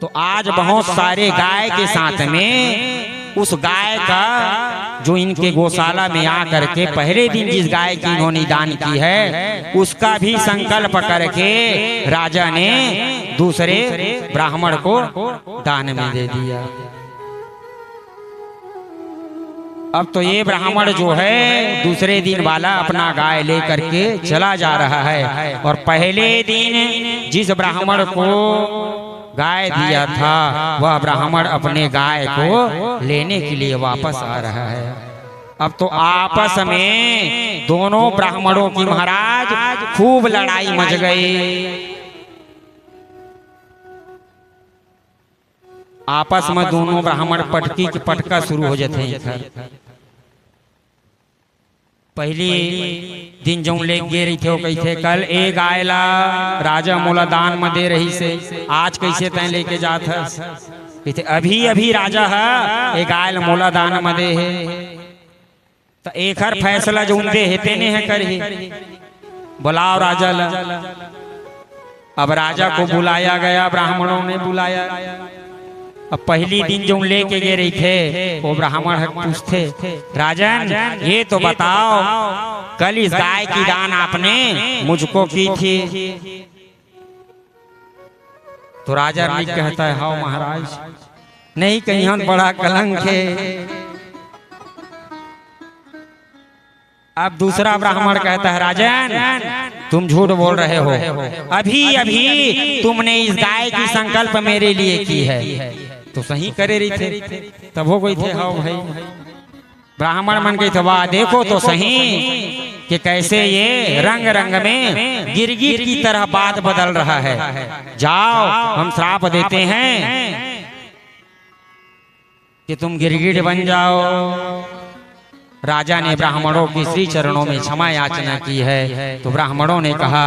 तो आज बहुत सारे गाय के साथ में उस गाय का जो इनके गौशाला में आकर के पहले दिन जिस गाय की इन्होंने दान की है उसका भी संकल्प करके राजा ने दूसरे ब्राह्मण को दान में दे दिया। अब तो ये ब्राह्मण जो है दूसरे दिन वाला अपना गाय लेकर के चला जा रहा है और पहले दिन जिस ब्राह्मण को गाय दिया था वह ब्राह्मण अपने गाय को लेने के लिए वापस आ रहा है। अब तो आपस में दोनों ब्राह्मणों की महाराज खूब लड़ाई मच गई। आपस में दोनों ब्राह्मण पटकी की पटका शुरू हो जाते हैं। पहली दिन जो ले गे रही थे वो कही थे कल ए गायला राजा मोला दान में दे रही से आज कैसे तय लेके जात है अभी अभी राजा है ए गायल मोला दान में दे है तो एक हर फैसला जो दे हेते ने है करही बुलाओ राजा ला। अब राजा को बुलाया गया, ब्राह्मणों ने बुलाया। अब पहली दिन जो लेके गए रही थे वो ब्राह्मण पूछते राजन ये तो बताओ कल इस गाय की दान आपने मुझको की थी। तो राजा ने कहता है हाँ महाराज नहीं कहीं बड़ा कलंक है। अब दूसरा ब्राह्मण कहता है राजन तुम झूठ बोल रहे हो, अभी अभी तुमने इस गाय की संकल्प मेरे लिए की है। तो सही करे रही थे तब हो गई थे हाँ भाई। ब्राह्मण मन गई थे वाह देखो तो सही कि कैसे ये रंग रंग में गिरगिट की तरह बात बदल रहा है। जाओ हम श्राप देते हैं कि तुम गिरगिट बन जाओ। राजा ने ब्राह्मणों की श्री चरणों में क्षमा याचना की है। तो ब्राह्मणों ने कहा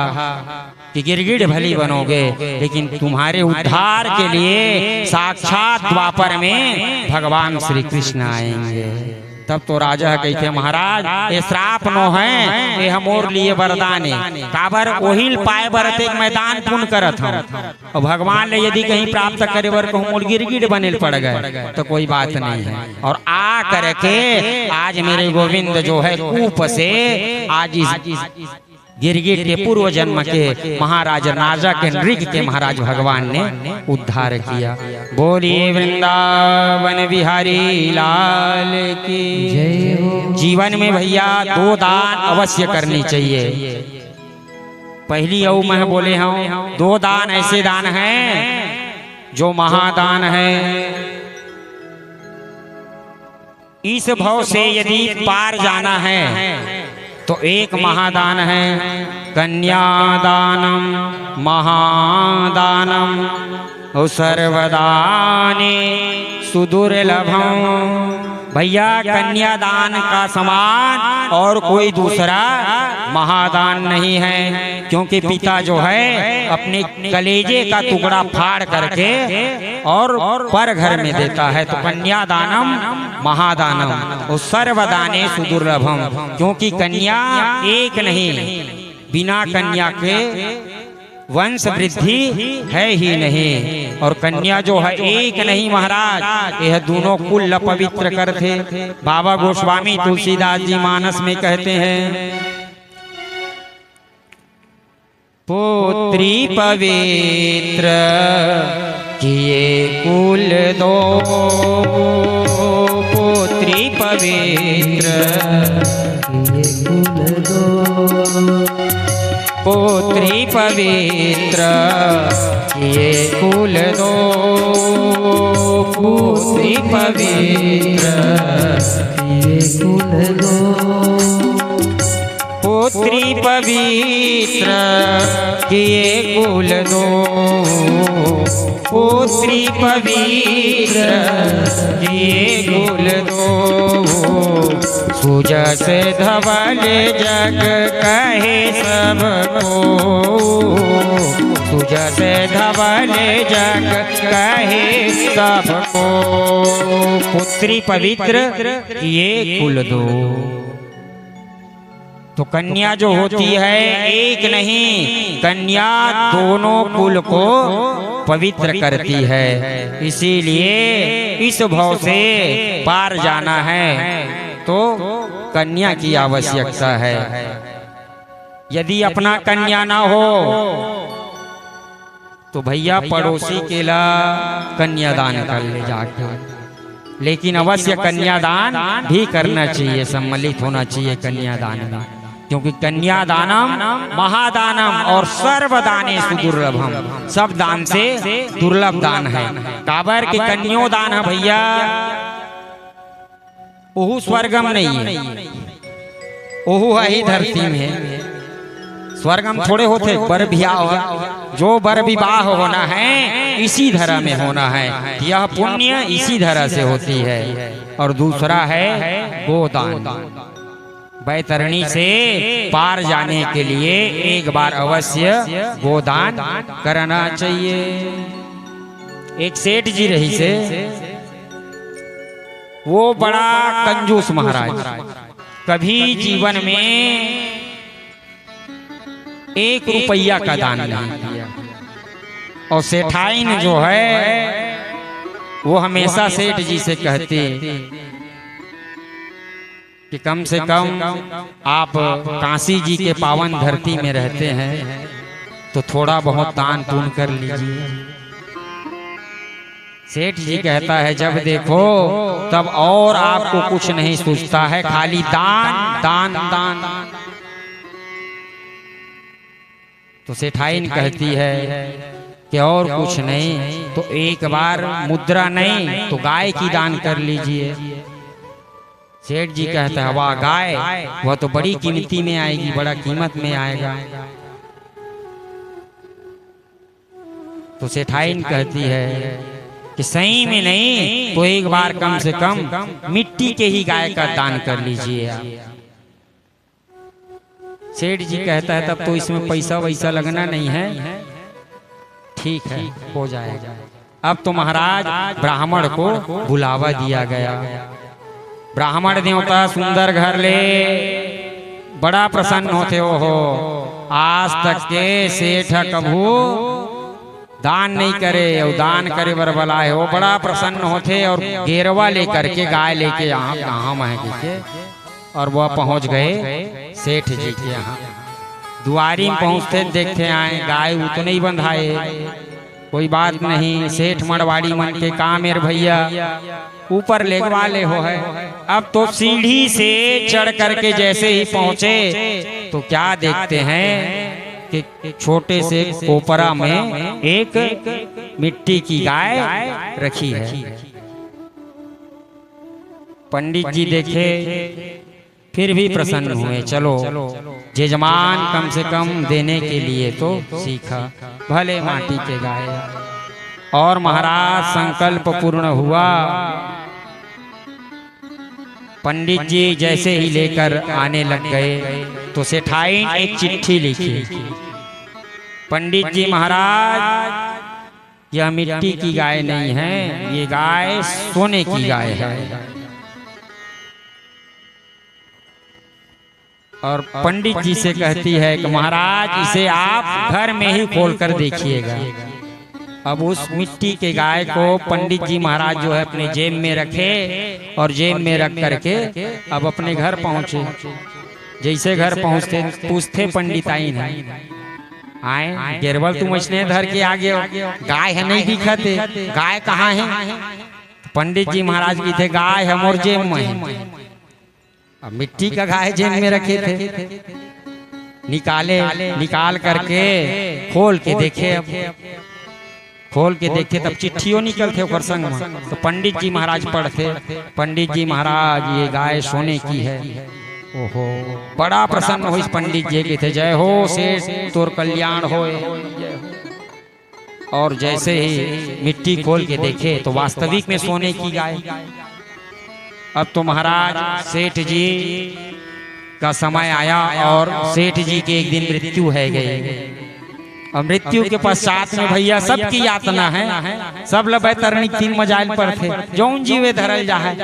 कि गिरगिट भली बनोगे लेकिन तुम्हारे उद्धार के लिए साक्षात द्वापर में भगवान श्री कृष्ण आएंगे। तब तो राजा कहते महाराज ये श्राप नो है ये हमोर लिए वरदान है काबर ओहिल पाए बरते मैदान पुण्य करत हम और भगवान ले यदि कहीं प्राप्त करे बर कहूँ गिरगिट बने पड़ गए तो कोई बात नहीं है। और आ करके आज मेरे गोविंद जो है कूप से आज गिरगिट के पूर्व जन्म के महाराज राजा के नृग के महाराज भगवान ने उद्धार किया। बोलिए वृंदावन बिहारी लाल की जय। जीवन में भैया दो दान अवश्य करनी चाहिए। पहली औ मैं बोले हूँ दो दान ऐसे दान हैं जो महादान है। इस भव से यदि पार जाना है तो एक महादान है कन्यादानम महादानम सर्वदाने सुदुर्लभम। भैया कन्यादान का समान और कोई दूसरा महादान नहीं है क्योंकि पिता जो है अपने कलेजे का टुकड़ा फाड़ करके और पर घर में देता है। तो कन्यादानम महादानम और सर्वदाने सुदुर्लभम क्योंकि कन्या एक नहीं, बिना कन्या के वंश वृद्धि है ही नहीं। और कन्या जो है एक नहीं महाराज यह दोनों कुल पवित्र करते। बाबा गोस्वामी तुलसीदास जी मानस में कहते हैं पुत्री पवित्र किए कुल दो पुत्री पवित्र किए कुल दो पुत्री पवित्र किए कुल दो पुत्री पवित्र किए कुल दो पुत्री पवित्र किए कुल दो पुत्री पवित्र किए कुल दो सुजस धवल जग कहे सबको सुजस धवल जग कहे सबको पुत्री पवित्र किए कुल दो। तो कन्या जो होती है एक नहीं, कन्या दोनों कुल को पवित्र करती है। इसीलिए इस भव से पार जाना है तो कन्या की आवश्यकता है। यदि अपना कन्या ना हो तो भैया पड़ोसी के ला कन्यादान कर ले जाके, लेकिन अवश्य कन्यादान भी करना चाहिए, सम्मिलित होना चाहिए कन्यादान में, क्योंकि कन्यादानम महादानम और सर्वदानेषु दुर्लभम, सब दान से दुर्लभ दान है। काबर के कन्योदान है भैया, ओहु स्वर्गम नहीं है, ओहु है ही धरती में। स्वर्गम थोड़े होते बर ब्याह, जो बर विवाह होना है इसी धरा में होना है, यह पुण्य इसी धरा से होती है। और दूसरा है गोदान, बैतरणी से पार जाने के लिए एक बार अवश्य गोदान करना चाहिए। एक सेठ जी रही से, वो बड़ा कंजूस महाराज, कभी जीवन में 1 रुपया का दान नहीं किया। और सेठाइन जो है वो हमेशा सेठ जी से कहती कि कम से कम आप काशी जी के पावन धरती में रहते हैं तो थोड़ा बहुत दान पुण्य कर लीजिए। सेठ जी कहता है जब देखो तब और आपको कुछ नहीं सूझता है, खाली दान दान दान। तो सेठाइन कहती है कि और कुछ नहीं तो एक बार मुद्रा नहीं तो गाय की दान कर लीजिए। सेठ जी कहता है वाह गाय, वह तो बड़ी कीमती में आएगी, बड़ा कीमत में आएगा। तो सेठाइन कहती है कि सही में नहीं तो एक बार कम से कम मिट्टी के ही गाय का दान कर लीजिए आप। सेठ जी कहता है तब तो इसमें पैसा वैसा लगना नहीं है, ठीक है हो जाएगा। अब तो महाराज ब्राह्मण को बुलावा दिया गया। ब्राह्मण देवता सुंदर घर ले बड़ा प्रसन्न होते हो, आज तक के सेठ कभू दान नहीं करे और दान करे बर बला है, वो बड़ा प्रसन्न होते और गेरवा लेकर के गाय लेके यहाँ कहाँ महके और वह पहुंच गए सेठ जी के यहाँ। दुआरी में पहुंचते देखते आए गाय उतने ही बंधाए, कोई बात नहीं, सेठ मड़वाड़ी मन के काम मेरे भैया ऊपर ले वाले हो है। अब तो सीढ़ी से चढ़ करके जैसे ही पहुंचे तो क्या देखते हैं कि छोटे से कोपरा में एक मिट्टी की गाय रखी है। पंडित जी देखे फिर भी प्रसन्न हुए, चलो जजमान कम से कम देने के लिए तो सीखा, भले माटी के गाय। और महाराज संकल्प पूर्ण हुआ। पंडित जी जैसे ही लेकर आने लग गए तो सेठाइन एक चिट्ठी लिखी, पंडित जी महाराज यह मिट्टी की गाय नहीं है, ये गाय सोने की गाय है। और पंडित जी से कहती है कि महाराज इसे आप घर में ही खोल कर देखिएगा। अब उस मिट्टी के गाय को पंडित जी महाराज जो है अपने जेब में रखे और जेब में रख करके अब अपने घर पहुंचे। जैसे घर पहुंचते पूछते पंडित आई नहीं आए, गेरवल तुम इसने धर के आगे गाय है नहीं दिखते, गाय कहाँ है? पंडित जी महाराज की थे गाय है मोर जेब में है। अब मिट्टी का गाय जेब में रखे थे, निकाल करके खोल के देखे, अब खोल के देखे तब चिट्ठियों निकलते ओकर संग में। तो पंडित जी महाराज पढ़ते, पंडित जी महाराज ये गाय सोने की है। ओहो बड़ा प्रसन्न हो इस पंडित जी के थे, जय हो सेठ तोर कल्याण होए। और जैसे ही मिट्टी खोल के देखे तो वास्तविक में सोने की गाय। अब तो महाराज सेठ जी का समय आया और सेठ जी के एक दिन मृत्यु है गई। और मृत्यु के पश्चात में भैया सबकी यातना है, सब लोग बैतरणी 3 मजाइल पर थे, जौन जीवे धरल जाए।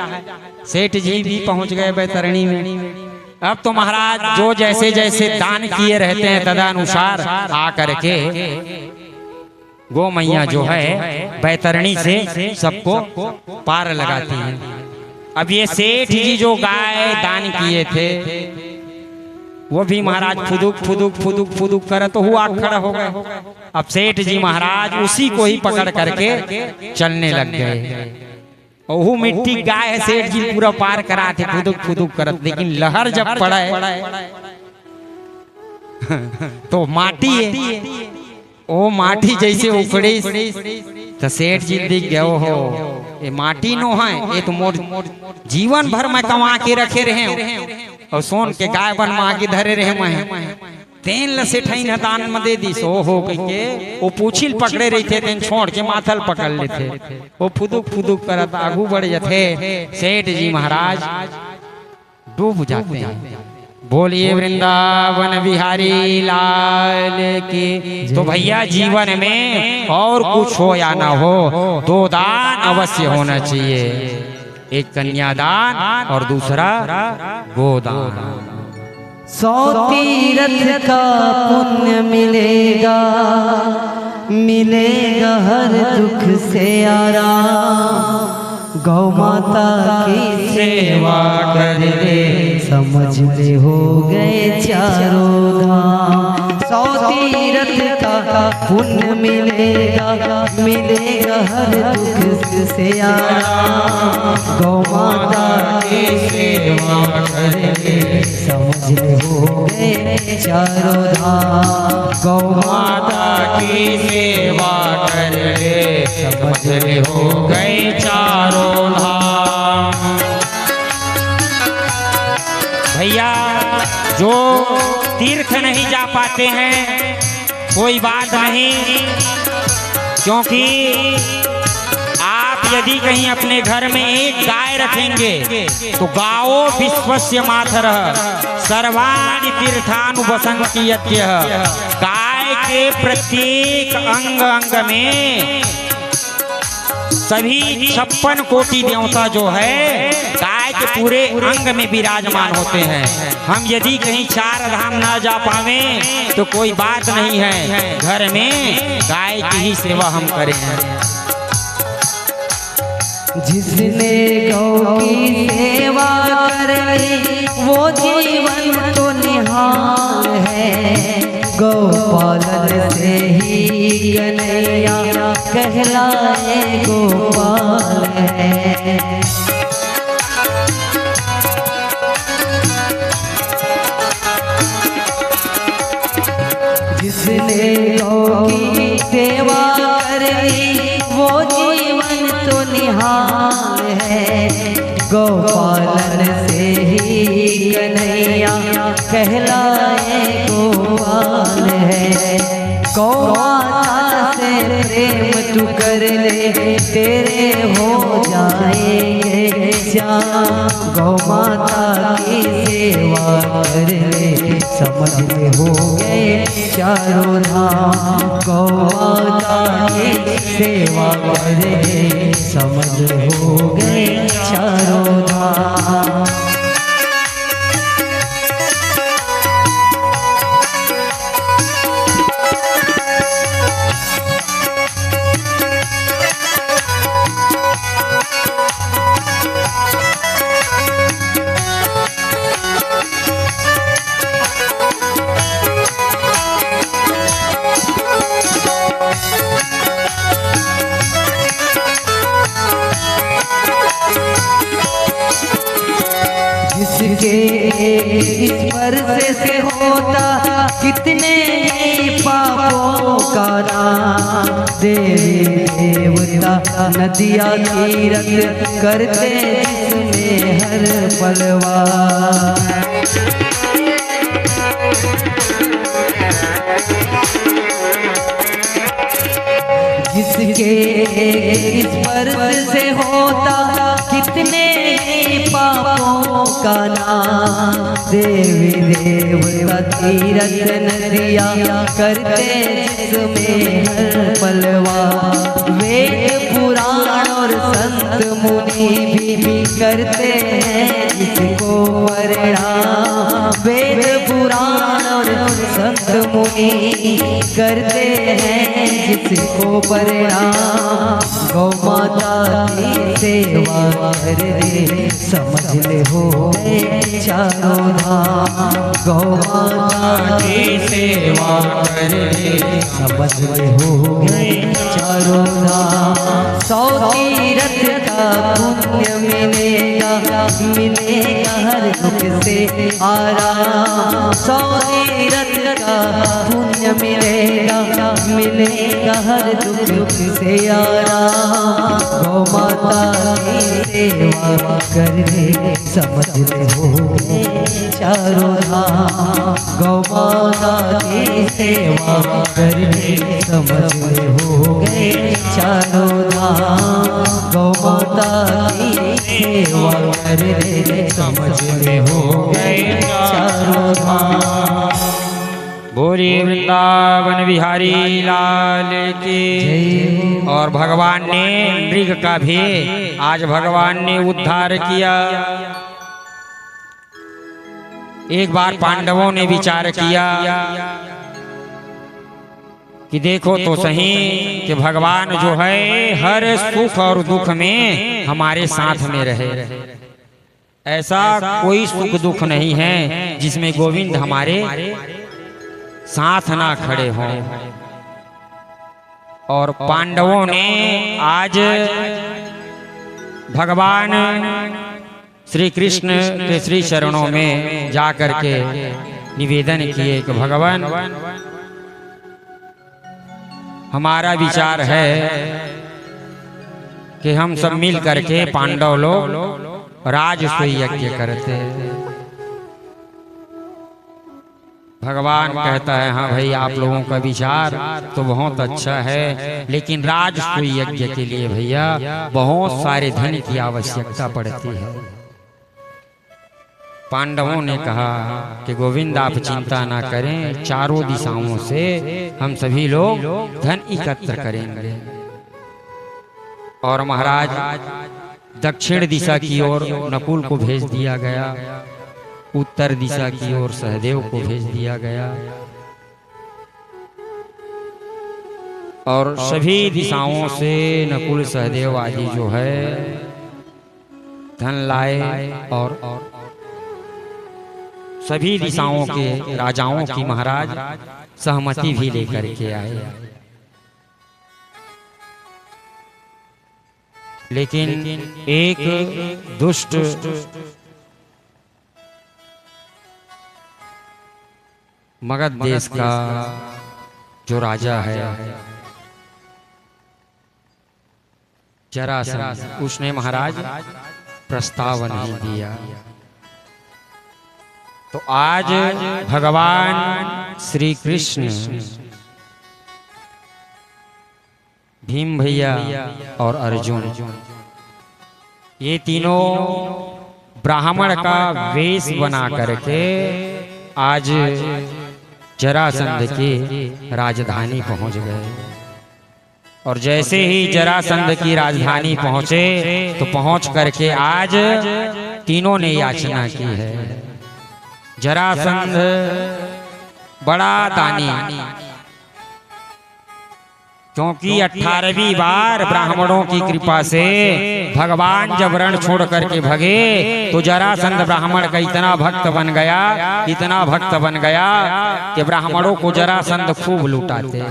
सेठ जी भी पहुंच गए बैतरणी में। अब तो महाराज जो जैसे जैसे दान किए रहते हैं तदनुसार आकर के गो मैया जो है बैतरणी से सबको पार लगाती है। अब ये सेठ जी जो गाय दान किए थे वो भी महाराज फुदुक फुदुक फुदुक फुदुक करे तो हुआ खड़ा हो गए। अब सेठ जी महाराज उसी को ही पकड़ करके चलने लग गए। ओहू मिट्टी गाय है, सेठ जी पूरा पार करा थे फुदुक फुदुक करत, लेकिन लहर जब पड़े तो माटी है, ओ माटी जैसे उखड़ी तो सेठ जी दिख गए, ओहो ये माटी नो है, ये तो मोर जीवन भर में कमा के रखे रहे और सोन के गाय बन माँ के धरे रहे मैं तेन ल सेठाई न दान में दे दी सो हो के वो पूछिल पकड़े रही थे तेन छोड़ के माथल पकड़ लेते वो फुदुक फुदुक करत आगू बढ़ जाते। सेठ जी महाराज डूब जाते हैं। बोलिए वृंदावन बिहारी लाल की। तो भैया जीवन में और कुछ हो या ना हो, दो दान अवश्य होना चाहिए, एक कन्यादान और दूसरा गोदान। 100 तीर्थ का पुण्य मिलेगा, मिलेगा हर दुख से आराम। गौ माता की सेवा कर ले, समझ में हो गए चारों धाम। 100 तीर्थ का पुण्य मिलेगा, मिलेगा हर दुख से आराम। गौ माता की सेवा कर ले, समझ में हो गए चारों धाम। गौ माता की सेवा कर ले, समझ में हो गए चारों धाम। भैया जो तीर्थ नहीं जा पाते हैं कोई बात नहीं, क्योंकि आप यदि कहीं अपने घर में एक गाय रखेंगे तो गावो विश्वस्य मातरः सर्वाणि तीर्थानुवसन्त्यः। गाय के प्रत्येक अंग अंग में सभी 56 कोटि देवता जो है गाय के पूरे अंग में विराजमान होते हैं। हम यदि कहीं 4 धाम ना जा पावे तो कोई बात नहीं है, घर में गाय की ही सेवा हम करें। जिसने गौ की सेवा कर ली वो जीवन तो निहाल है। गौ पालन से ही कन्हैया कहलाए गोपाल है। जिसने गौ की सेवा कर ली वो जीवन तो निहाल है। गौ पालन से ही कन्हैया कहलाए गोपाल है। गौ माता से प्रेम तू कर ले, तेरे हो जाएंगे श्याम। गौ माता की सेवा कर ले, समझ में हो गए चारों धाम। गौ माता की सेवा कर ले, समझ हो गए चारों धाम। जिसके स्पर्श से होता कितने ही पापों का नाम। देवी देवता नदिया तीरथ करते जिसमें हर पलवार। जिसके स्पर्श से होता कितने पापों का नाम। देवी देवता तीरथ नदिया करते जिसमें हर पलवा। वेद पुराण और संत संत मुनि भी करते हैं इसको परिणाम। वेद पुराण और संत मुनि करते हैं जिसको परिणाम। गौ माता की सेवा कर ले समझ ले हो गए चारों धाम। गौ माता की सेवा कर ले समझ ले हो गए चारों धाम। 100 तीर्थ का पुण्य मिलेगा, मिलेगा हर दुख से आराम। 100 तीर्थ का पुण्य मिलेगा, मिलेगा हर दुख से आराम। गौ माता की सेवा कर ले समझ ले हो चारों धाम। गौ माता की सेवा कर ले समझ ले हो गए चारों धाम। गौ माता की सेवा कर ले समझ ले हो गए चारों धाम। बोले वृंदावन बिहारी लाल की। और भगवान ने मृग का भी आज भगवान ने उद्धार किया। एक बार पांडवों ने विचार किया कि देखो तो सही कि भगवान जो है हर सुख और दुख में हमारे साथ में रहे। ऐसा कोई सुख दुख नहीं है जिसमें गोविंद हमारे साथ ना खड़े हों। और पांडवों ने आज भगवान श्री कृष्ण के श्री चरणों में जाकर के निवेदन किए कि भगवान हमारा विचार है कि हम सब मिल करके पांडव लोग राजसूय यज्ञ करते हैं। भगवान कहता है हाँ भाई आप लोगों का विचार तो बहुत अच्छा है, लेकिन राजसूय यज्ञ के लिए भैया बहुत सारे धन की आवश्यकता पड़ती है। पांडवों ने कहा कि गोविंद आप चिंता ना करें, चारों दिशाओं से हम सभी लोग धन एकत्र करेंगे। और महाराज दक्षिण दिशा की ओर नकुल को भेज दिया गया, उत्तर दिशा की ओर सहदेव को भेज दिया गया। और सभी दिशाओं से नकुल सहदेव आदि जो है धन लाए और सभी दिशाओं के राजाओं की महाराज सहमति भी लेकर के आए। लेकिन एक दुष्ट मगध देश का जो राजा है जरासंध, उसने महाराज प्रस्ताव नहीं दिया। तो आज भगवान श्री कृष्ण, भीम भैया और अर्जुन, ये तीनों ब्राह्मण का वेश बना करके आज जरासंध की राजधानी पहुंच गए। और जैसे ही जरासंध की राजधानी पहुंचे तो पहुंच करके आज तीनों ने याचना की है। जरासंध बड़ा दानी, क्योंकि 18वीं बार ब्राह्मणों की कृपा से भगवान जब रण छोड़ करके भगे तो जरासंध ब्राह्मण का इतना भक्त बन गया, इतना भक्त बन गया कि ब्राह्मणों को जरासंध खूब लुटाते।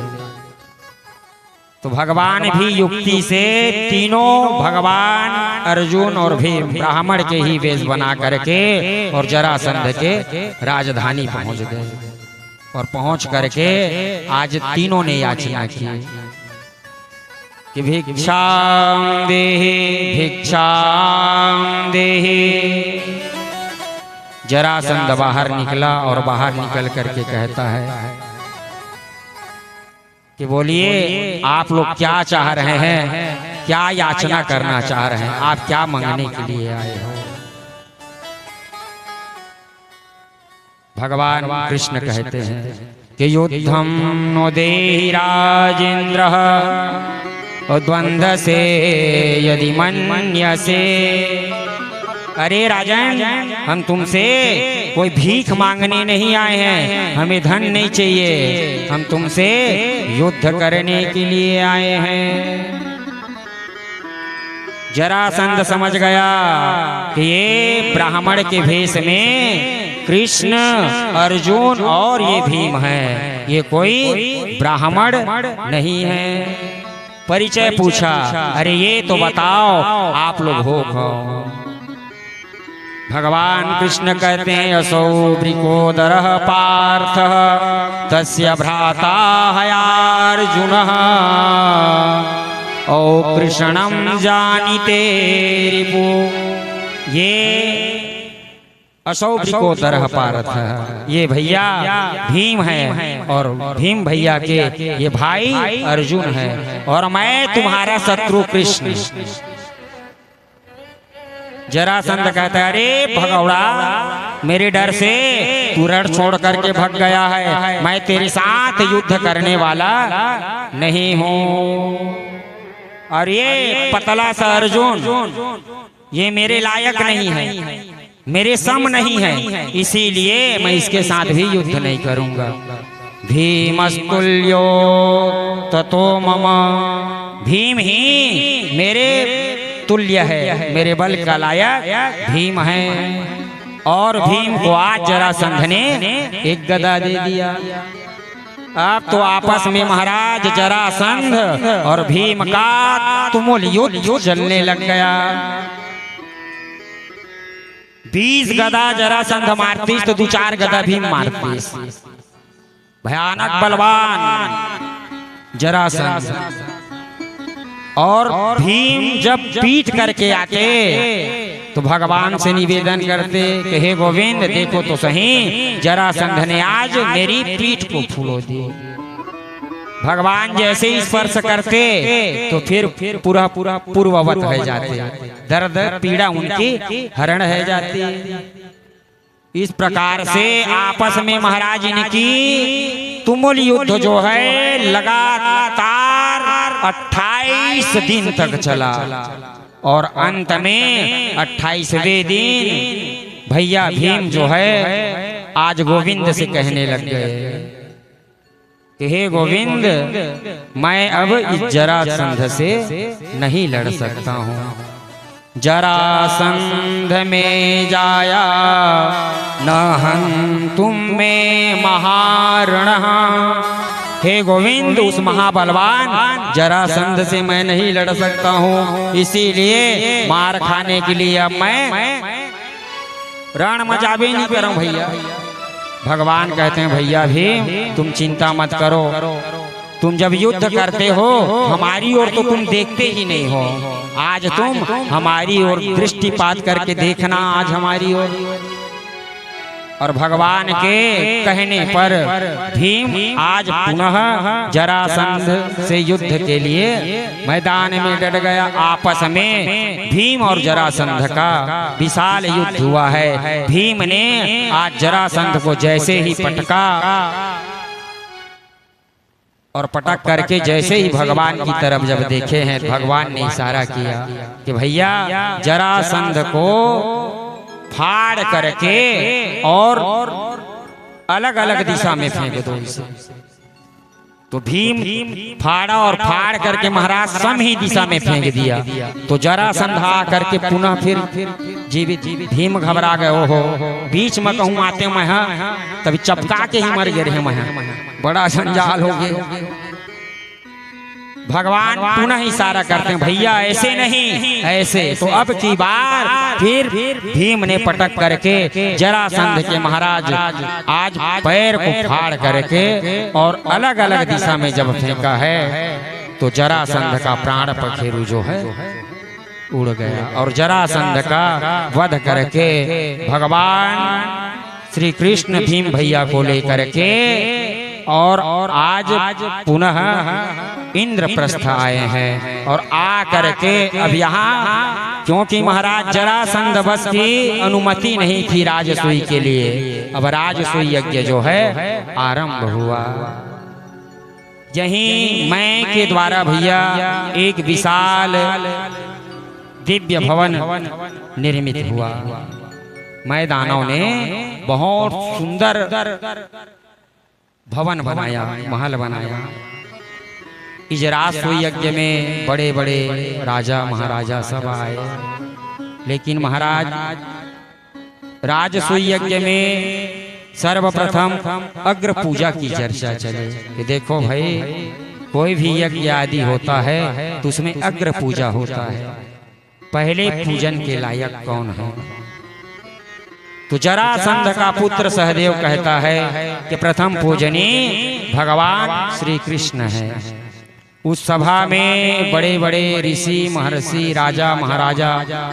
तो भगवान भी युक्ति से तीनों भगवान अर्जुन और भीम ब्राह्मण के ही वेश बना करके और जरासंध के राजधानी पहुंच गए। और पहुंच करके आज तीनों ने याचना की कि भिक्षां देहि भिक्षां देहि। जरासंध बाहर निकला और बाहर निकल करके कहता है कि बोलिए आप लोग क्या चाह रहे हैं, क्या याचना करना चाह रहे हैं, आप क्या मांगने के लिए आए हो। भगवान कृष्ण कहते हैं कि युद्धम नो देहि राजेंद्र और द्वंद्व से यदि मन्यसे, अरे राजन, हम तुमसे कोई भीख मांगने नहीं आए हैं, हमें धन नहीं चाहिए, हम तुमसे युद्ध करने के लिए आए हैं। जरासंध समझ गया कि ये ब्राह्मण के भेष में कृष्ण, अर्जुन और ये भीम है, ये कोई ब्राह्मण नहीं है। परिचय पूछा, अरे ये तो बताओ आप लोग हो कौन? भगवान कृष्ण कहते हैं, असौ वृकोदरः पार्थः तस्य भ्राता हयार्जुनः ओ कृष्णं जानीते रिपु। ये असौ वृकोदरः पार्थः, ये भैया भीम है और भीम भैया के ये भाई अर्जुन है, और मैं तुम्हारा शत्रु कृष्ण। जरासंध कहता है, अरे भगौड़ा, मेरे डर से तू रण छोड़ करके भाग गया है, मैं तेरे साथ युद्ध करने वाला नहीं हूँ। और ये पतला सा अर्जुन ये मेरे लायक नहीं है, मेरे सम नहीं है, इसीलिए मैं इसके साथ भी युद्ध नहीं करूंगा। भीमस्तुल्यो ततो मम, भीम ही मेरे तुल्य है, मेरे बल का लायक भीम है। और भीम को आज जरासंध ने एक गदा दे दिया। अब तो आपस में महाराज जरासंध और भीम का तुमुल युद्ध चलने लग गया। 20 गदा जरासंध मारतीस तो 2-4 गदा भीम मारतीस। भयानक बलवान जरासंध। और भीम जब पीट करके आते तो भगवान से निवेदन करते कि हे गोविंद, देखो तो सही, जरासंध ने आज मेरी पीठ को फूलो दी। भगवान जैसे ही स्पर्श करते तो फिर पूरा पूर्ववत हो जाते, दर्द पीड़ा उनकी हरण हो जाती। इस प्रकार से आपस में महाराज इनकी तुमुल युद्ध जो है लगातार 28 दिन तक चला। और अंत में 28वें दिन भैया भीम जो है आज गोविंद से कहने लग गए कि हे गोविंद, मैं अब इस जरासंध से नहीं लड़ सकता हूँ। जरासंध में जाया न हंतुम में महारण। हे गोविंद, उस महाबलवान जरासंध से मैं नहीं लड़ सकता हूँ, इसीलिए मार खाने के लिए अब मैं रण मचाबे नहीं करूँ भैया। भगवान कहते हैं, भैया भीम, तुम चिंता मत करो, तुम जब युद्ध करते हो हमारी ओर तो तुम देखते ही नहीं हो, आज तुम हमारी ओर दृष्टिपात करके देखना आज हमारी ओर। और भगवान के कहने पर भीम आज पुनः जरासंध से युद्ध के लिए मैदान में डट गया। आपस में भीम और जरासंध का विशाल युद्ध हुआ है। भीम ने आज जरासंध को जैसे ही पटका और पटक करके जैसे ही भगवान की तरफ जब देखे हैं, भगवान ने इशारा किया कि भैया जरासंध को फाड़ करके और अलग अलग दिशा में फेंक दो इसे। तो भीम फाड़ा और फाड़ करके महाराज सम ही दिशा में फेंक दिया। तो जरासंध आ करके पुनः फिर जीवित। भीम घबरा गए, ओहो बीच में कहूँ आते मैं, तभी चपका के ही मर गए मैं, बड़ा संजाल हो गया। भगवान पुनः इशारा करते हैं, भैया ऐसे नहीं ऐसे। तो अब की बार फिर भीम ने पटक करके जरासंध के महाराज आज पैर को फाड़ करके और अलग अलग दिशा में जब फेंका है तो जरासंध का प्राण पखेरु जो है उड़ गया। और जरासंध का वध करके भगवान श्री कृष्ण भीम भैया को लेकर के और आज पुनः इंद्रप्रस्थ आए हैं। और आ करके अब यहाँ, क्योंकि महाराज जरासंध बस की अनुमति नहीं थी राजसूय के लिए, अब राजसूय यज्ञ जो है आरंभ हुआ। यहीं मैं के द्वारा भैया एक विशाल दिव्य भवन निर्मित हुआ। मैदानों ने बहुत सुंदर भवन बनाया, महल बनाया। इस राजसूय यज्ञ में बड़े बड़े राजा महाराजा सब आए, लेकिन महाराज राजसूय यज्ञ में सर्वप्रथम अग्र पूजा की चर्चा चले कि देखो भाई, कोई भी यज्ञ आदि होता है तो उसमें अग्र पूजा होता है। पहले पूजन के लायक कौन है? तो जरासंध का पुत्र सहदेव कहता है कि प्रथम पूजनीय भगवान श्री कृष्ण है। उस सभा में बड़े बड़े ऋषि महर्षि राजा महाराजा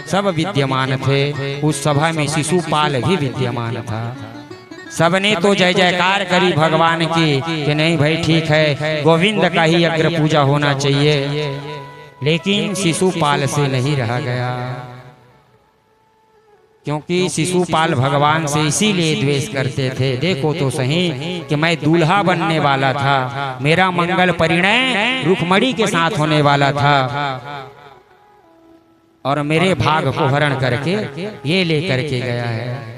सब विद्यमान थे। उस सभा में शिशुपाल भी विद्यमान था। सबने तो जय जयकार करी भगवान की कि नहीं भाई ठीक है, गोविंद का ही अग्र पूजा होना चाहिए। लेकिन शिशुपाल से नहीं रहा गया, क्योंकि शिशुपाल भगवान से इसीलिए द्वेष करते थे। देखो तो सही कि मैं दूल्हा बनने वाला था, मेरा मंगल परिणय रुक्मणी के साथ होने वाला था, और मेरे भाग को हरण करके ये लेकर के गया है।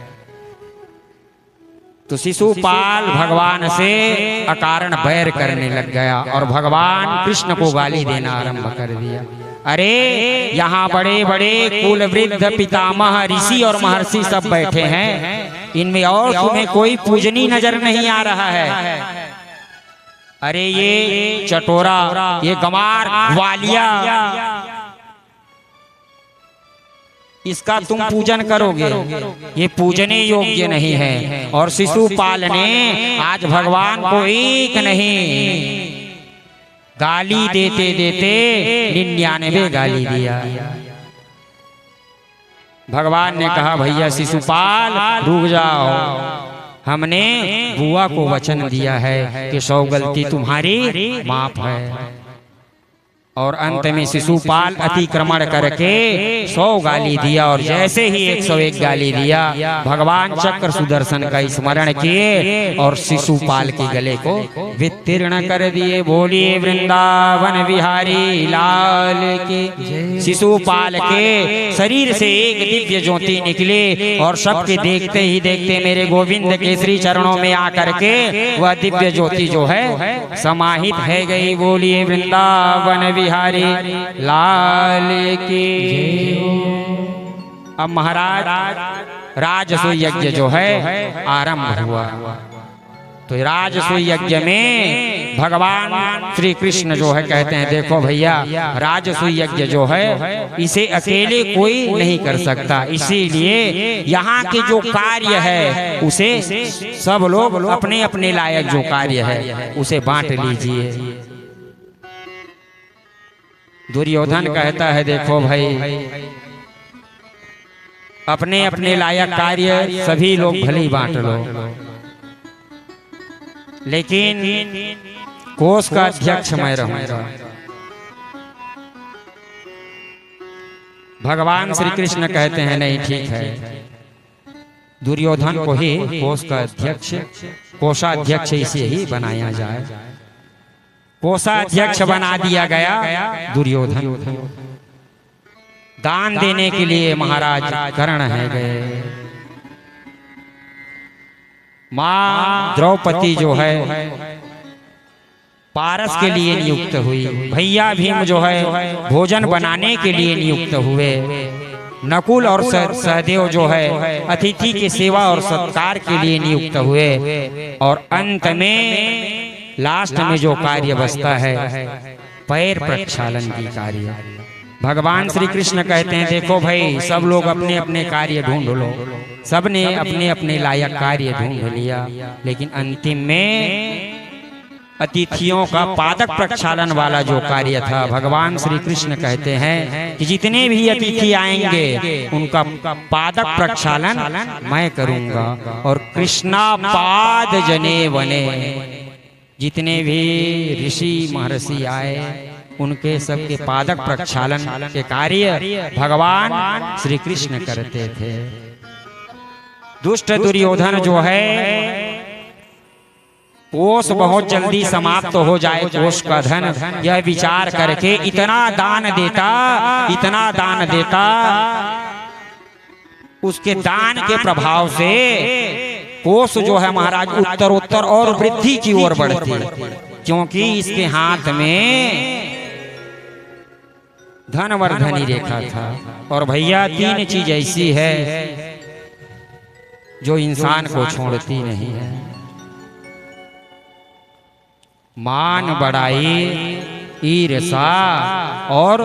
तो शिशुपाल भगवान से अकारण बैर करने लग गया और भगवान कृष्ण को गाली देना आरंभ कर दिया। अरे यहाँ बड़े बड़े कुल वृद्ध पितामह ऋषि और महर्षि सब बैठे हैं, इनमें और तुम्हें कोई पूजनीय नजर नहीं आ रहा है। अरे ये चटोरा, ये गमार वालिया, इसका तुम पूजन करोगे, ये पूजने योग्य नहीं है। और शिशुपाल ने आज भगवान को एक नहीं गाली देते देते 99 गाली दिया। भगवान ने कहा भैया शिशुपाल रुक जाओ, हमने बुआ को वचन दिया है कि 100 गलती तुम्हारी माफ है। और अंत में शिशुपाल अतिक्रमण करके 100 गाली दिया, और जैसे ही 101 गाली दिया भगवान चक्र सुदर्शन का स्मरण किए और शिशुपाल के गले को वितीर्ण कर दिए। बोलिए वृंदावन बिहारी लाल की। शिशुपाल के शरीर से एक दिव्य ज्योति निकले और सबके देखते ही देखते मेरे गोविंद के श्री चरणों में आकर के वह दिव्य ज्योति जो है समाहित है गई। बोलिए वृंदावन बिहारी लाल की। अब महाराज राजसूय यज्ञ जो है आरंभ हुआ। तो राजसूय यज्ञ में भगवान श्री कृष्ण जो है कहते हैं देखो भैया, राजसूय यज्ञ जो है इसे अकेले कोई नहीं कर सकता, इसीलिए यहाँ के जो कार्य है उसे सब लोग अपने अपने लायक जो कार्य है उसे बांट लीजिए। दुर्योधन कहता है देखो भाई, अपने अपने लायक कार्य सभी लोग भले ही बांट लो, लेकिन कोष का अध्यक्ष मैं रहूंगा। भगवान श्री कृष्ण कहते हैं नहीं ठीक है, दुर्योधन को ही कोष का अध्यक्ष, कोषाध्यक्ष इसे ही बनाया जाए। कोषाध्यक्ष बना दिया गया दुर्योधन। दान देने के लिए महाराज कर्ण है गए। मां द्रौपदी जो है पारस के लिए नियुक्त हुई। भैया भीम जो है भोजन बनाने के लिए नियुक्त हुए। नकुल और सहदेव जो है अतिथि की सेवा और सत्कार के लिए नियुक्त हुए। और अंत में लास्ट में जो कार्य बचता है पैर प्रक्षालन की कार्य। भगवान श्री कृष्ण कहते हैं देखो भाई, सब लोग अपने अपने कार्य ढूंढ लो। सबने अपने अपने लायक कार्य ढूंढ लिया, लेकिन अंतिम में अतिथियों का पादक प्रक्षालन वाला जो कार्य था, भगवान श्री कृष्ण कहते हैं कि जितने भी अतिथि आएंगे उनका पादक प्रक्षालन मैं करूंगा। और कृष्णा पाद जने बने, जितने भी ऋषि महर्षि आए उनके सबके पादक प्रक्षालन के कार्य भगवान श्री कृष्ण करते थे। दुष्ट दुर्योधन जो है कोष बहुत जल्दी समाप्त हो जाए, कोष का धन, यह विचार करके इतना दान देता, उसके दान के प्रभाव से कोष जो है महाराज उत्तरोत्तर और वृद्धि की ओर बढ़ती, क्योंकि इसके हाथ में धनवर्धनी रेखा था। और भैया 3 चीज ऐसी है जो इंसान को छोड़ती नहीं है, मान बढ़ाई, ईर्षा और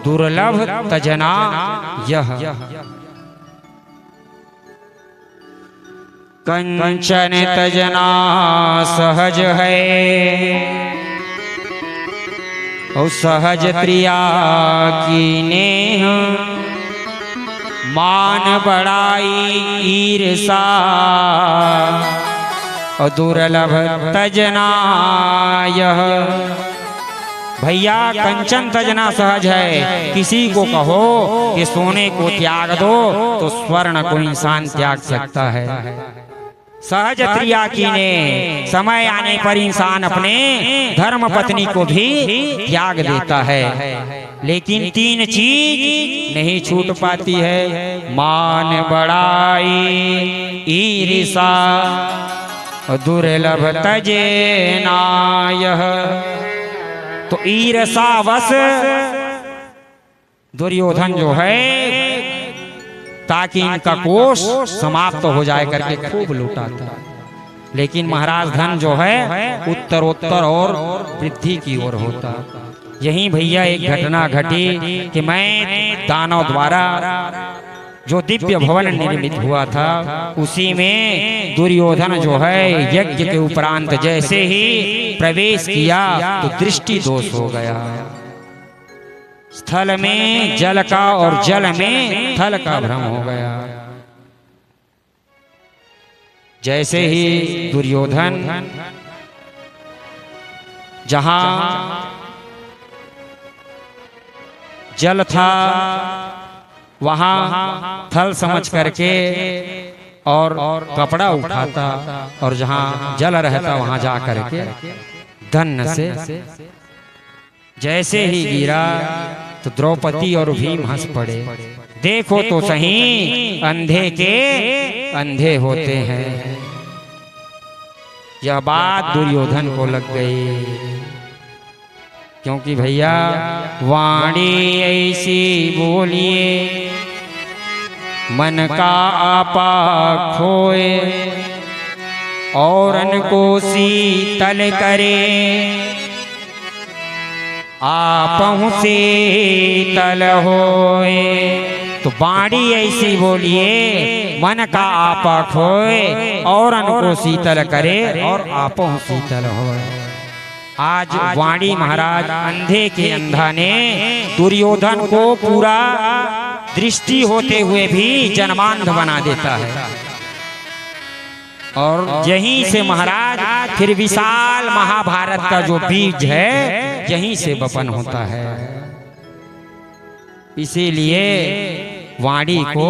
दुर्लभ तजना यह। कंचन तजना सहज है और सहज प्रिया की नेह, मान बढ़ाई ईर्षा और दुर्लभ तजना यह। भैया कंचन तजना सहज है, किसी को कहो कि सोने को त्याग दो तो स्वर्ण को इंसान त्याग सकता है। सहज प्रिया की ने, समय आने पर इंसान अपने धर्म पत्नी को भी त्याग देता है, लेकिन 3 चीज नहीं छूट पाती है, मान बढ़ाई ईर्षा दुर्लभ तजना यह। तो ईर्षावश दुर्योधन जो है ताकि इनका कोष समाप्त हो जाए करके खूब लूटाता, लेकिन महाराज धन जो है उत्तरोत्तर और वृद्धि की ओर होता। यही भैया एक घटना घटी कि मैं दानव द्वारा जो दिव्य भवन निर्मित हुआ था उसी में दुर्योधन जो है यज्ञ के उपरांत जैसे ही प्रवेश किया तो दृष्टि दोष हो गया। स्थल में जल का और जल में थल का भ्रम हो गया। जैसे ही दुर्योधन जहां जल था वहां थल समझ करके और कपड़ा उठाता, और जहां जल रहता वहां जा करके धन से जैसे ही गिरा तो द्रौपदी और भीम हंस पड़े। देखो तो सही अंधे के अंधे होते हैं। यह बात दुर्योधन को लग गई, क्योंकि भैया वाणी ऐसी बोलिए मन का आपा खोए, औरन को शीतल करे आपहु शीतल होए। तो बाणी ऐसी बोलिए मन का आपा खोए, औरन को शीतल करे और आपहु शीतल होए। आज वाणी महाराज अंधे के अंधा ने दुर्योधन को पूरा दृष्टि होते हुए भी जन्मांध बना देता है, और यहीं से महाराज फिर विशाल महाभारत का जो बीज है यहीं से बपन होता है। इसीलिए वाणी को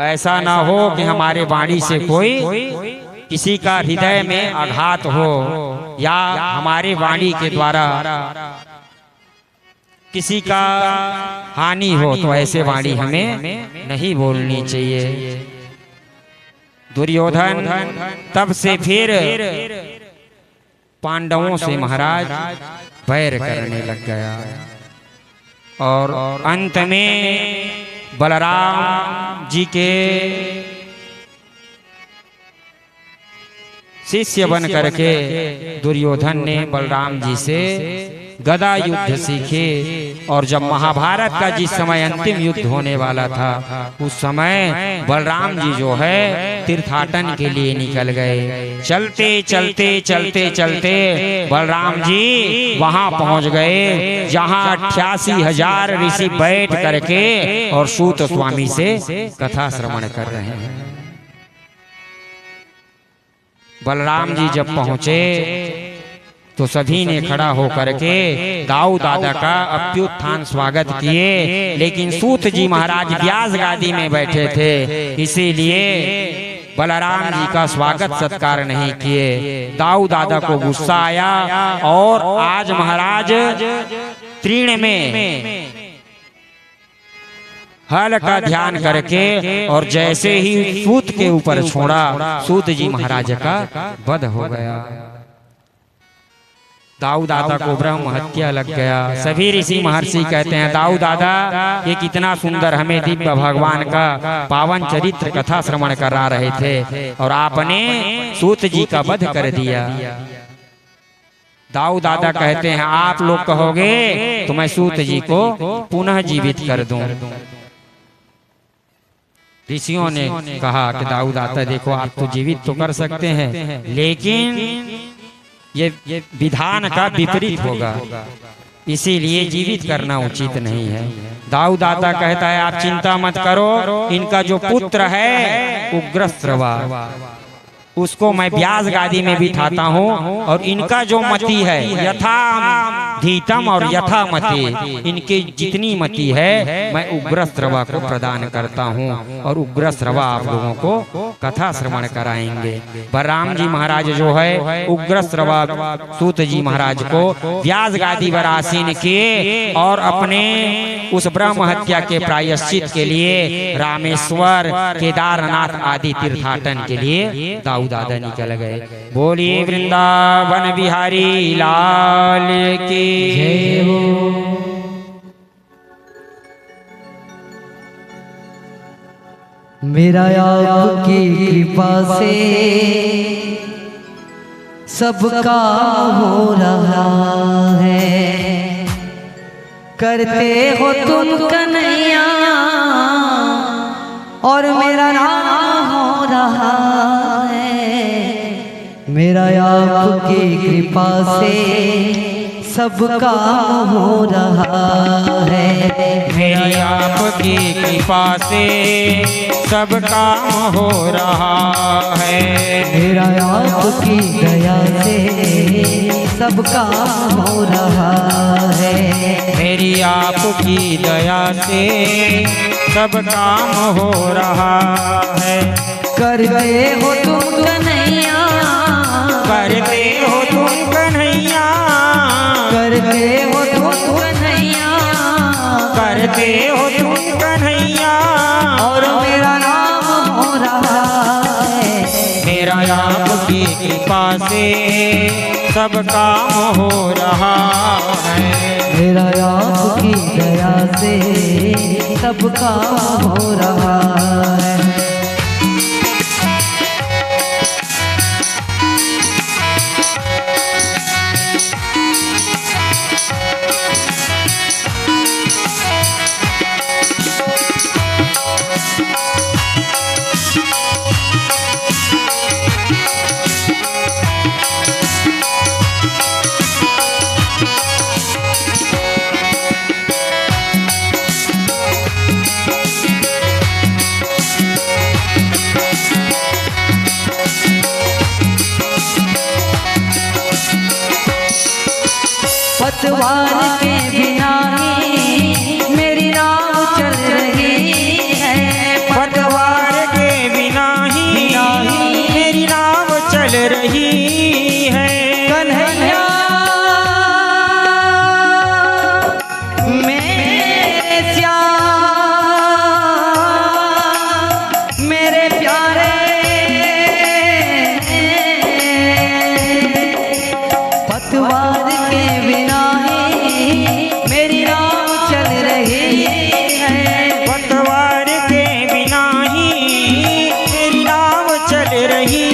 ऐसा ना हो कि हमारे वाणी से कोई किसी का हृदय में आघात हो, या हमारे वाणी के द्वारा किसी का हानि हो, तो ऐसे वाणी हमें नहीं बोलनी चाहिए। दुर्योधन तब से फिर पांडवों से महाराज बैर करने लग गया, और अंत में बलराम जी के शिष्य बन करके दुर्योधन ने बलराम जी से गदा युद्ध सीखे। और जब महाभारत का जिस समय अंतिम युद्ध होने वाला था उस समय बलराम जी जो है तीर्थाटन के लिए निकल गए। चलते चलते चलते चलते बलराम जी वहां पहुंच गए जहां 88,000 ऋषि बैठ करके और सूत स्वामी से कथा श्रवण कर रहे हैं। बलराम जी जब पहुंचे तो सभी ने खड़ा होकर के दाऊ दादा का अभ्युत्थान स्वागत किए, लेकिन सूत जी महाराज व्यास गादी में बैठे थे, इसीलिए बलराम जी का स्वागत सत्कार नहीं किए। दाऊ दादा को गुस्सा आया और आज महाराज तृण में हल का ध्यान करके और जैसे ही सूत के ऊपर छोड़ा, सूत जी महाराज का वध हो गया। दाऊ दादा को ब्रह्म हत्या लग गया। सभी ऋषि महर्षि कहते हैं दाऊ दादा ये कितना सुंदर हमें दिव्य भगवान का पावन चरित्र कथा श्रवण करा रहे थे और आपने सूत जी का वध कर दिया। दाऊ दादा कहते हैं आप लोग कहोगे तो मैं सूत जी को पुनः जीवित कर दूं। ऋषियों ने कहा कि दाऊ दादा देखो आप तो जीवित तो कर सकते हैं, लेकिन ये विधान का विपरीत होगा, इसीलिए जीवित करना उचित नहीं है। दाऊ दादा कहता है आप चिंता मत करो, इनका जो पुत्र है उग्रश्रवा उसको मैं व्यास गादी में बिठाता हूँ और इनका जो मति है यथा धीतम और यथा मति, इनकी जितनी मति है मैं उग्रश्रवा को प्रदान करता हूँ और उग्रश्रवा आप लोगों को कथा श्रवण कराएंगे। बलराम जी महाराज जो है उग्रश्रवा सूत जी महाराज को व्यास गादी पर आसीन किए और अपने उस ब्रह्म हत्या के प्रायश्चित के लिए रामेश्वर, केदारनाथ आदि तीर्थाटन के लिए दाऊ दादा निकल गए। बोलिए वृंदावन बिहारी लाल की जय हो। मेरा आपकी कृपा से सबका हो रहा है, करते हो तुम कन्हैया और मेरा नाम हो रहा है। मेरा आपकी कृपा से सबका हो रहा है। मेरी आपकी कृपा से सब काम हो रहा है। मेरा आपकी दया से सब काम हो रहा है। मेरी आपकी दया से सब काम हो रहा है। करते हो तुम कन्हैया, करते हो तुम कन्हैया, करते हो तुम कन्हैया, करते हो तुम कन्हैया और मेरा नाम हो रहा है। मेरा आपकी कृपा से सब काम हो रहा है। मेरा आपकी दया से सब काम हो रहा है। पतवार के बिना ही मेरी नाव चल रही है। पतवार के बिना ही मेरी नाव चल रही है। कन्हैया मेरे श्याम मेरे प्यारे, पतवार के बिना ही मेरी नाव चल रही है। पतवार के बिना ही मेरी नाव चल रही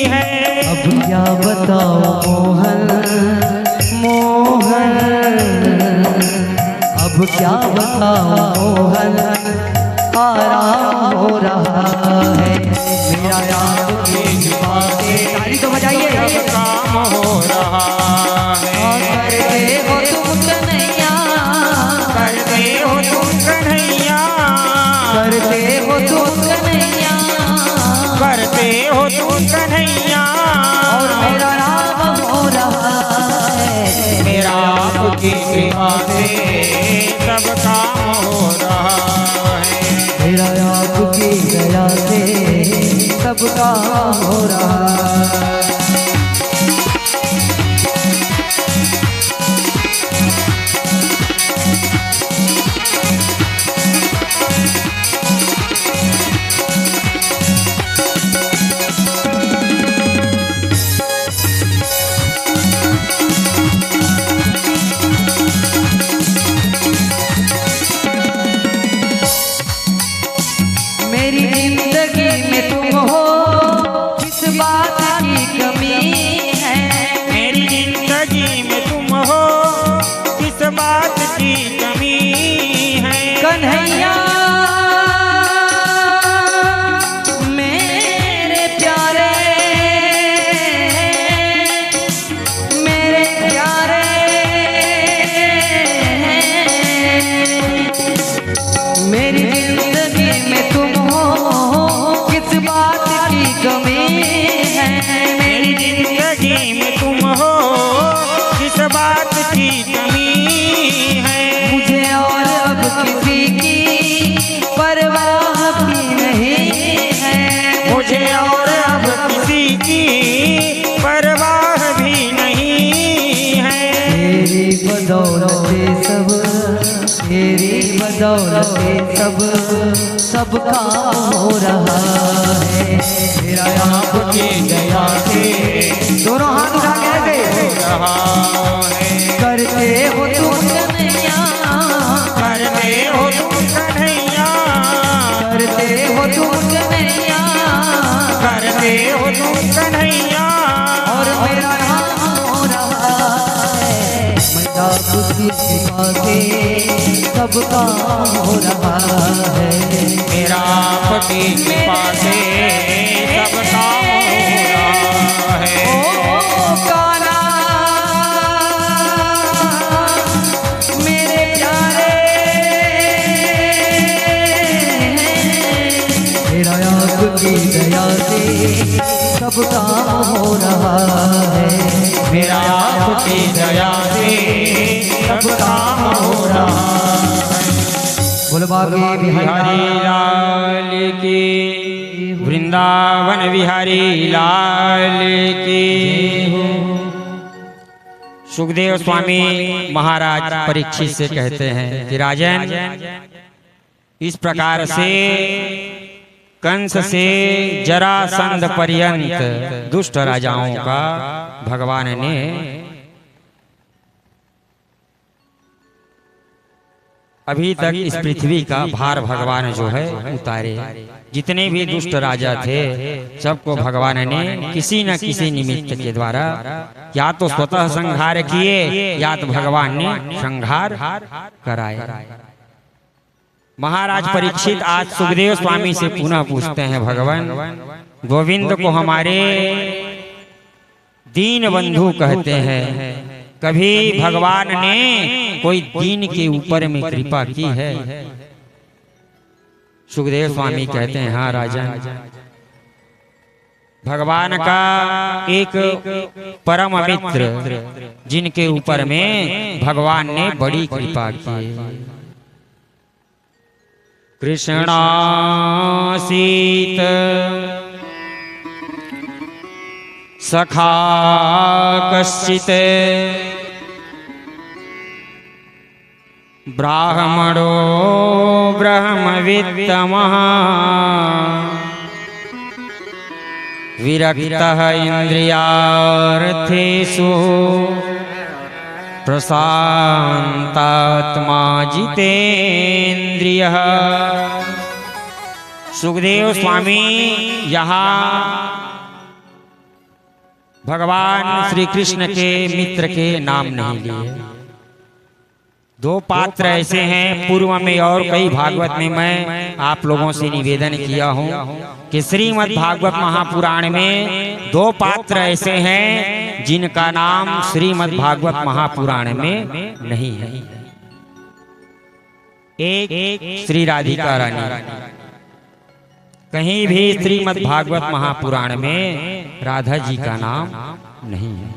है। अब क्या बताओ मोहन मोहन, अब क्या बताओ मोहन, आराम हो रहा है। मेरा आपकी कृपा से ताली तो बजाइए। सब काम हो रहा है। करते हो तुम कन्हैया, करते हो तुम कन्हैया, करते हो तुम कन्हैया, करते हो तुम कन्हैया और मेरा नाम हो रहा है। मेरा आपकी कृपा से सब काम हो रहा है। मेरा आपकी दया से सब सब काम हो रहा। मेरी जिंदगी में तुम हो, किस बात की कमी है। मेरी जिंदगी में तुम हो, किस बात की कमी है। कन्हैया मेरे प्यारे, मेरे प्यारे, मेरी जिंदगी में तुम हो, किस बात की कमी है। मेरी जिंदगी में तुम हो, किस बात की कमी है। मुझे और अब किसी की परवाह भी नहीं है। मुझे और अब किसी की परवाह भी नहीं है। तेरी बदौलत सब, तेरी बदौलत सब काम हो रहा है। मेरा आपकी दया से, दोनों हाथ उठा के हो रहा है। करते हो तुम कन्हैया, करते हो तुम कन्हैया, करते हो तुम कन्हैया, करते हो तुम कन्हैया। और मेरा नाम हो रहा है। मैं आपकी कृपा से सब काम हो रहा है। मेरा आपकी कृपा से सब काम हो रहा है। ओ कान्हा मेरे प्यारे, मेरा आपकी दया से सब काम हो रहा है। मेरा आपकी दया से सब काम हो रहा है। बोल बागे बिहारी लाल की, वृंदावन बिहारी लाल की। सुखदेव स्वामी महाराज परीक्षित से कहते हैं कि राजन, इस प्रकार से कंस से जरासंध पर्यंत दुष्ट राजाओं का भगवान ने अभी तक इस पृथ्वी का भार भगवान जो है उतारे। जितने भी दुष्ट राजा थे सबको भगवान ने किसी न किसी निमित्त के द्वारा या तो स्वतः संहार किए या तो भगवान ने संहार कराए। महाराज परीक्षित आज सुखदेव स्वामी से पुनः पूछते हैं, भगवान गोविंद को हमारे दीन बंधु कहते हैं, कभी भगवान ने कोई दीन के ऊपर में कृपा की है? सुखदेव स्वामी कहते हैं, हाँ राजन, भगवान का एक परम मित्र जिनके ऊपर में भगवान ने बड़ी कृपा की, कृष्णासीत सखा कश्चित ब्राह्मणो ब्रह्मवित्तमः विरक्तः इंद्रियार्थेषु प्रशांतात्मा जितेन्द्रियः। सुखदेव स्वामी यहाँ भगवान श्री कृष्ण के मित्र के नाम नहीं लिए। दो पात्र ऐसे हैं, पूर्व में और कई भागवत में मैं आप लोगों से निवेदन किया हूँ कि श्रीमद् भागवत महापुराण में दो पात्र ऐसे हैं जिनका नाम श्रीमद् भागवत महापुराण में नहीं है। एक श्री राधिका रानी, कहीं भी श्रीमद् भागवत महापुराण में राधा जी का नाम नहीं है,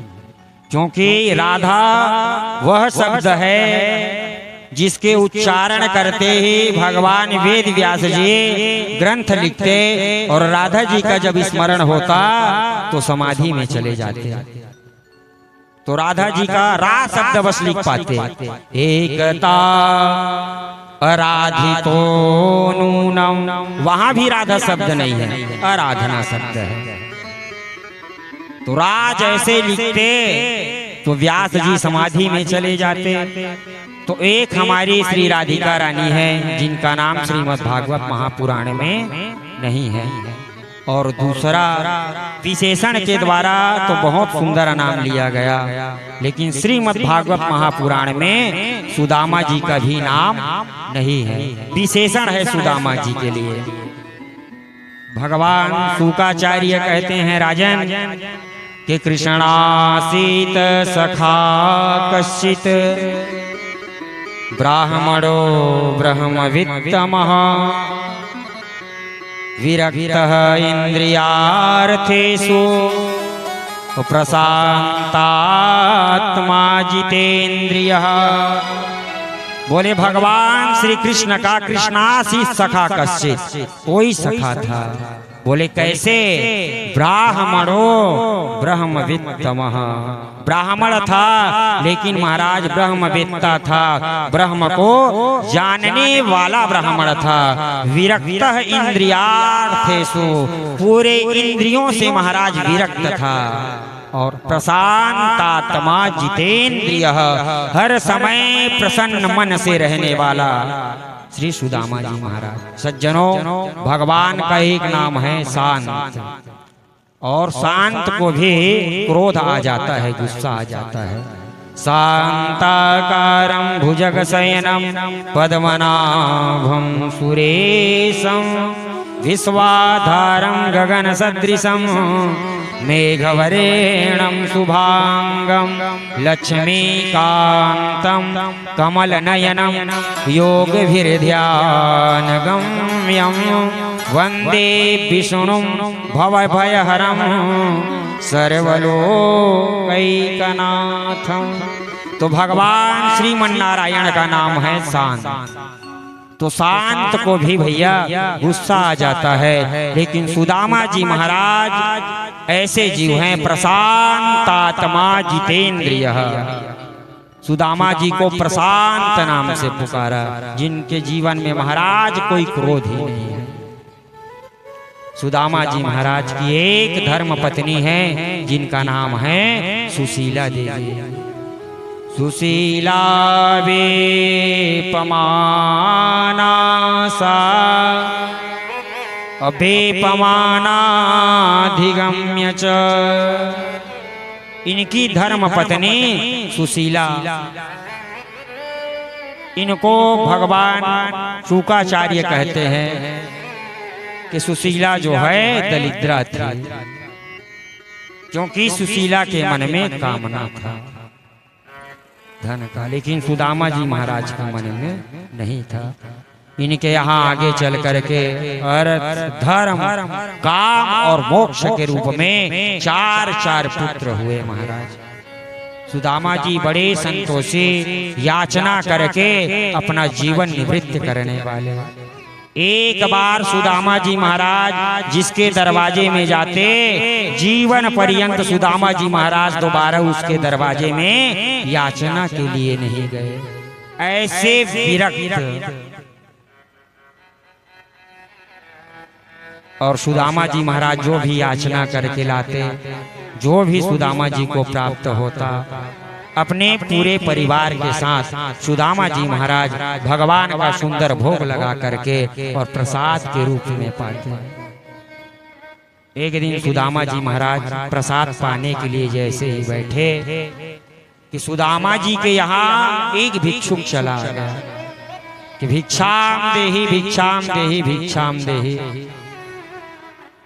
क्योंकि राधा वह शब्द है जिसके उच्चारण करते ही भगवान वेद व्यास जी ग्रंथ लिखते और राधा जी का जब स्मरण होता तो समाधि में चले जाते। तो राधा जी का रा शब्द बस लिख पाते। एकता आराधितो नूनम, वहां भी राधा शब्द नहीं है, आराधना शब्द है। तो राज ऐसे लिखते तो व्यास जी समाधि में चले जाते। तो एक हमारी श्री राधिका रानी है जिनका नाम श्रीमद् भागवत महापुराण में नहीं है, और दूसरा विशेषण के द्वारा तो बहुत सुंदर नाम लिया गया, लेकिन श्रीमद् भागवत महापुराण में सुदामा जी का भी नाम नहीं है, विशेषण है सुदामा जी के लिए। भगवान शुकाचार्य कहते हैं राजन कि कृष्णासीत सखा कश्चित ब्राह्मणो ब्रह्मवित्तमः विरक्तः इंद्रियार्थेषु प्रशांतात्मा जितेन्द्रियः। बोले भगवान श्री कृष्ण का कृष्णासी सखा कश्चित, कोई सखा था। बोले कैसे? ब्राह्मणो ब्रह्मवित्तमः, ब्राह्मण था लेकिन महाराज ब्रह्मवेत्ता था, ब्रह्म को जानने वाला ब्राह्मण था। विरक्तः इंद्रियार्थेषु, पूरे इंद्रियों से महाराज विरक्त था। और प्रशांतात्मा जितेन्द्रियः, हर समय प्रसन्न मन से रहने वाला श्री सुदामा जी महाराज। सज्जनों, भगवान का एक नाम है शांत, और शांत को भी क्रोध आ जाता है, गुस्सा आ जाता है। शांताकारं भुजगशयनं पद्मनाभं सुरेशं विश्वाधारं गगनसदृशं मेघवर्णं शुभांगं लक्ष्मीकान्तं कमलनयनं योगभिर्ध्यानगम्यं वन्दे विष्णुं भवभयहरं सर्वलोकैकनाथं। तो भगवान श्रीमन्नारायण का नाम है शांत। तो शांत को भी भैया गुस्सा आ जाता है, लेकिन सुदामा जी महाराज ऐसे जीव हैं प्रशांतात्मा जितेन्द्रियः। सुदामा जी को प्रशांत नाम से पुकारा, जिनके जीवन में महाराज कोई क्रोध ही नहीं है। सुदामा जी महाराज की एक धर्म पत्नी है जिनका नाम है सुशीला देवी। सुशीला वेपमाना सा अभेपमानाधिगम्य च, इनकी धर्म पत्नी सुशीला, इनको भगवान शुकाचार्य कहते हैं कि सुशीला जो है दरिद्रा थी, क्योंकि सुशीला के मन में कामना था धन का, लेकिन सुदामा जी महाराज के मन में नहीं था। इनके यहाँ आगे चल करके अर्थ, धर्म, काम और मोक्ष के रूप में चार पुत्र हुए महाराज। सुदामा जी बड़े संतोषी, याचना करके अपना जीवन निवृत्त करने वाले। एक बार सुदामा जी महाराज जिसके दरवाजे में जाते, जीवन पर्यंत सुदामा जी महाराज दोबारा उसके दरवाजे में याचना के लिए नहीं गए। ऐसे विरक्त। और सुदामा जी महाराज जो भी याचना करके लाते, जो भी सुदामा जी को प्राप्त होता, अपने पूरे परिवार के साथ सुदामा जी महाराज भगवान का सुंदर भोग लगा करके और प्रसाद के रूप में पाते। एक दिन सुदामा जी महाराज प्रसाद पाने के लिए जैसे ही बैठे कि सुदामा जी के यहाँ एक भिक्षुक चला गया कि भिक्षाम देहि भिक्षाम देहि भिक्षाम देहि।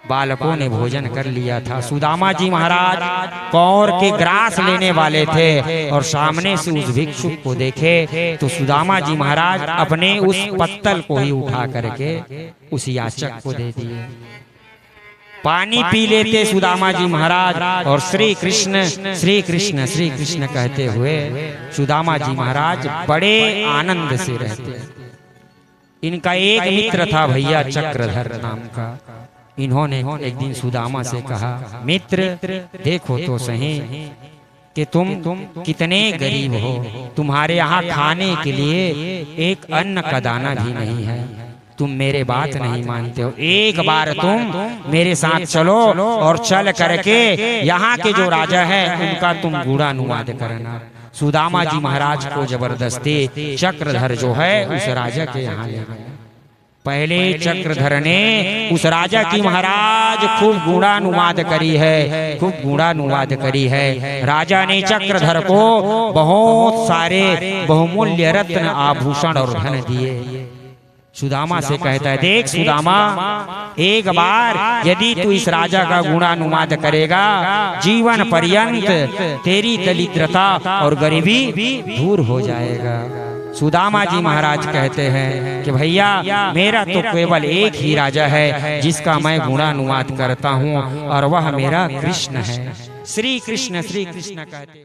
बालकों ने भोजन कर लिया था। सुदामा जी महाराज कौर के ग्रास लेने वाले थे और सामने से उस भिक्षुक को देखे तो सुदामा जी महाराज अपने उस पत्तल को ही उठा करके उस याचक को दे दिए। पानी पी लेते सुदामा जी महाराज और श्री कृष्ण श्री कृष्ण श्री कृष्ण कहते हुए सुदामा जी महाराज बड़े आनंद से रहते। इनका एक मित्र था भैया चक्रधर नाम का। इन्होंने एक दिन सुदामा से कहा, मित्र देखो तो सही कि तुम कितने गरीब हो, तुम्हारे यहाँ खाने के लिए एक अन्न का दाना भी नहीं है, तुम मेरे बात नहीं मानते हो। एक बार तुम मेरे साथ चलो और चल करके यहाँ के जो राजा है उनका तुम गुणानुवाद करना। सुदामा जी महाराज को जबरदस्ती चक्रधर जो है उस राजा के यहाँ ले गए। पहले चक्रधर ने उस राजा की महाराज खूब गुणानुवाद करी है, खूब गुणानुवाद करी है। राजा ने चक्रधर को बहुत सारे बहुमूल्य रत्न आभूषण और धन दिए। सुदामा से कहता है, देख सुदामा, एक बार यदि तू इस राजा का गुणानुवाद करेगा जीवन पर्यंत तेरी दरिद्रता और गरीबी दूर हो जाएगा। सुदामा जी महाराज कहते हैं कि भैया मेरा तो केवल एक ही राजा है जिसका मैं गुणानुवाद करता हूँ और वह मेरा कृष्ण है। श्री कृष्ण कहते